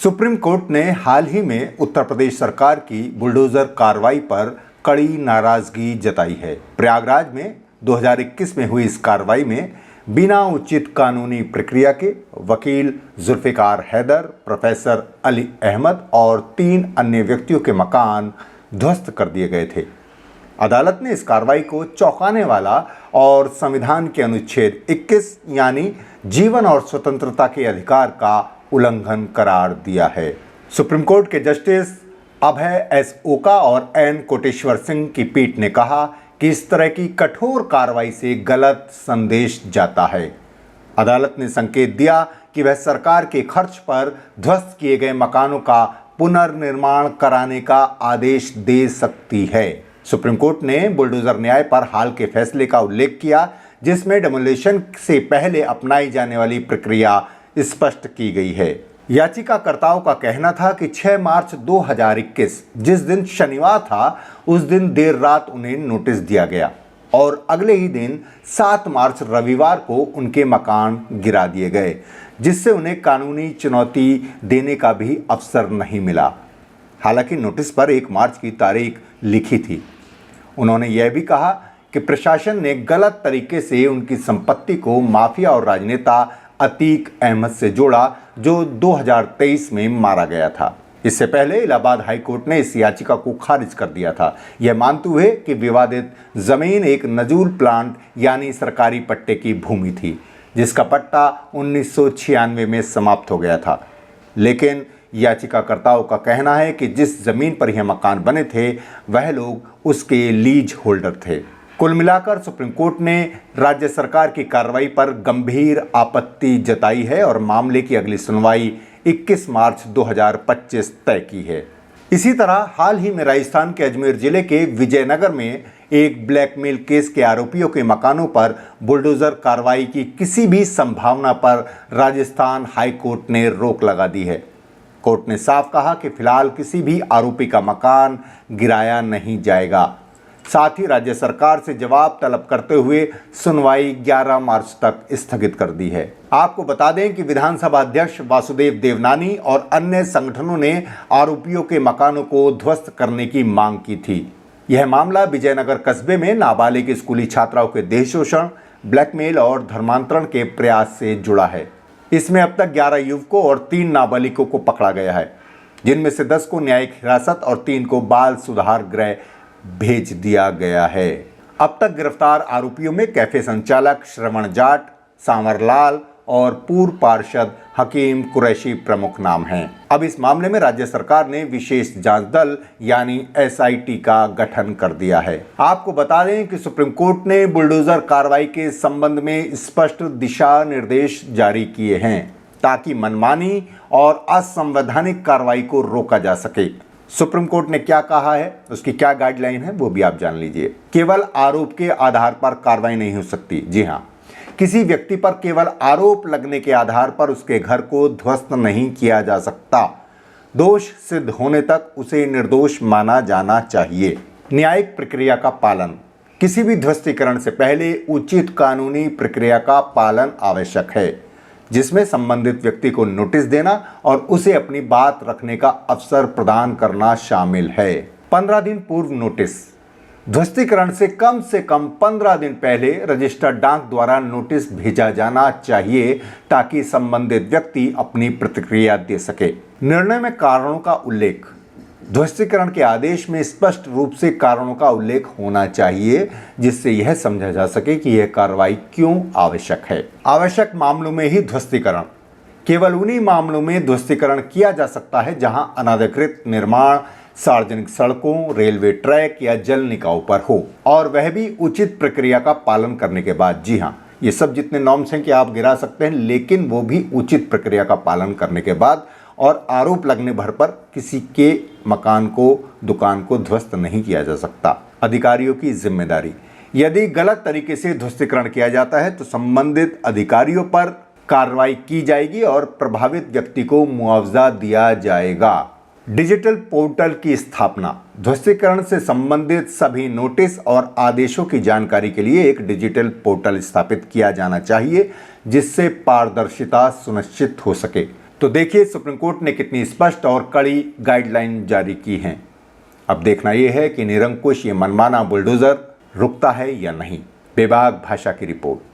Supreme court ने हाल ही में उत्तर प्रदेश सरकार की बुलडोजर कार्रवाई पर कड़ी नाराजगी जताई है। प्रयागराज में 2021 में हुई इस कार्रवाई में बिना उचित कानूनी प्रक्रिया के वकील जुल्फिकार हैदर, प्रोफेसर अली अहमद और 3 अन्य व्यक्तियों के मकान ध्वस्त कर दिए गए थे। अदालत ने इस कार्रवाई को चौंकाने वाला और संविधान के अनुच्छेद 21 यानी जीवन और स्वतंत्रता के अधिकार का उल्लंघन करार दिया है। सुप्रीम कोर्ट के जस्टिस अभय एस ओका और एन कोटेश्वर सिंह की पीठ ने कहा कि इस तरह की कठोर कार्रवाई से गलत संदेश जाता है। अदालत ने संकेत दिया कि वह सरकार के खर्च पर ध्वस्त किए गए मकानों का पुनर्निर्माण कराने का आदेश दे सकती है। सुप्रीम कोर्ट ने बुलडोजर न्याय पर हाल के फैसले का उल्लेख किया, जिसमें डेमोलिशन से पहले अपनाई जाने वाली प्रक्रिया स्पष्ट की गई है। याचिकाकर्ताओं का कहना था कि 6 मार्च 2021 जिस दिन शनिवार था, उस दिन देर रात उन्हें नोटिस दिया गया और अगले ही दिन 7 मार्च रविवार को उनके मकान गिरा दिए गए, जिससे उन्हें कानूनी चुनौती देने का भी अवसर नहीं मिला। हालांकि नोटिस पर 1 मार्च की तारीख लिखी थी। उन्होंने यह भी कहा कि प्रशासन ने गलत तरीके से उनकी संपत्ति को माफिया और राजनेता अतीक अहमद से जोड़ा, जो 2023 में मारा गया था। इससे पहले इलाहाबाद हाई कोर्ट ने इस याचिका को खारिज कर दिया था, यह मानते हुए कि विवादित जमीन एक नजूल प्लांट यानी सरकारी पट्टे की भूमि थी, जिसका पट्टा 1996 में समाप्त हो गया था। लेकिन याचिकाकर्ताओं का कहना है कि जिस जमीन पर यह मकान बने थे, वह लोग उसके लीज होल्डर थे। कुल मिलाकर सुप्रीम कोर्ट ने राज्य सरकार की कार्रवाई पर गंभीर आपत्ति जताई है और मामले की अगली सुनवाई 21 मार्च 2025 तय की है। इसी तरह हाल ही में राजस्थान के अजमेर जिले के विजयनगर में एक ब्लैकमेल केस के आरोपियों के मकानों पर बुलडोजर कार्रवाई की किसी भी संभावना पर राजस्थान हाई कोर्ट ने रोक लगा दी है। कोर्ट ने साफ कहा कि फिलहाल किसी भी आरोपी का मकान गिराया नहीं जाएगा। साथ ही राज्य सरकार से जवाब तलब करते हुए सुनवाई 11 मार्च तक स्थगित कर दी है। आपको बता दें कि विधानसभा अध्यक्ष वासुदेव देवनानी और अन्य संगठनों ने आरोपियों के मकानों को ध्वस्त करने की मांग की थी। यह मामला विजयनगर कस्बे में नाबालिग स्कूली छात्राओं के देह शोषण, ब्लैकमेल और धर्मांतरण के प्रयास से जुड़ा है। इसमें अब तक 11 युवकों और 3 नाबालिगों को पकड़ा गया है, जिनमें से 10 को न्यायिक हिरासत और 3 को बाल सुधार गृह भेज दिया गया है। अब तक गिरफ्तार आरोपियों में कैफे संचालक श्रवण जाट, सांवर लाल और पूर्व पार्षद हकीम कुरैशी प्रमुख नाम हैं। अब इस मामले में राज्य सरकार ने विशेष जांच दल यानी SIT का गठन कर दिया है। आपको बता दें कि सुप्रीम कोर्ट ने बुलडोजर कार्रवाई के संबंध में स्पष्ट दिशा निर्देश जारी किए हैं, ताकि मनमानी और असंवैधानिक कार्रवाई को रोका जा सके। सुप्रीम कोर्ट ने क्या कहा है, उसकी क्या गाइडलाइन है, वो भी आप जान लीजिए। केवल आरोप के आधार पर कार्रवाई नहीं हो सकती। जी हाँ, किसी व्यक्ति पर केवल आरोप लगने के आधार पर उसके घर को ध्वस्त नहीं किया जा सकता। दोष सिद्ध होने तक उसे निर्दोष माना जाना चाहिए। न्यायिक प्रक्रिया का पालन। किसी भी ध्वस्तीकरण से पहले उचित कानूनी प्रक्रिया का पालन आवश्यक है, जिसमें संबंधित व्यक्ति को नोटिस देना और उसे अपनी बात रखने का अवसर प्रदान करना शामिल है। 15 दिन पूर्व नोटिस। ध्वस्तीकरण से कम 15 दिन पहले रजिस्टर्ड डाक द्वारा नोटिस भेजा जाना चाहिए, ताकि संबंधित व्यक्ति अपनी प्रतिक्रिया दे सके। निर्णय में कारणों का उल्लेख। ध्वस्तीकरण के आदेश में स्पष्ट रूप से कारणों का उल्लेख होना चाहिए, जिससे यह समझा जा सके कि यह कार्रवाई क्यों आवश्यक है। आवश्यक मामलों में ही ध्वस्तीकरण। केवल उन्हीं मामलों में ध्वस्तीकरण किया जा सकता है जहां अनधिकृत निर्माण सार्वजनिक सड़कों, रेलवे ट्रैक या जल निकायों पर हो, और वह भी उचित प्रक्रिया का पालन करने के बाद। जी हाँ, ये सब जितने नॉर्म्स हैं कि आप गिरा सकते हैं, लेकिन वो भी उचित प्रक्रिया का पालन करने के बाद, और आरोप लगने भर पर किसी के मकान को, दुकान को ध्वस्त नहीं किया जा सकता। अधिकारियों की जिम्मेदारी। यदि गलत तरीके से ध्वस्तीकरण किया जाता है तो संबंधित अधिकारियों पर कार्रवाई की जाएगी और प्रभावित व्यक्ति को मुआवजा दिया जाएगा। डिजिटल पोर्टल की स्थापना। ध्वस्तीकरण से संबंधित सभी नोटिस और आदेशों की जानकारी के लिए एक डिजिटल पोर्टल स्थापित किया जाना चाहिए, जिससे पारदर्शिता सुनिश्चित हो सके। तो देखिए सुप्रीम कोर्ट ने कितनी स्पष्ट और कड़ी गाइडलाइन जारी की हैं। अब देखना यह है कि निरंकुश ये मनमाना बुलडोजर रुकता है या नहीं। बेबाक भाषा की रिपोर्ट।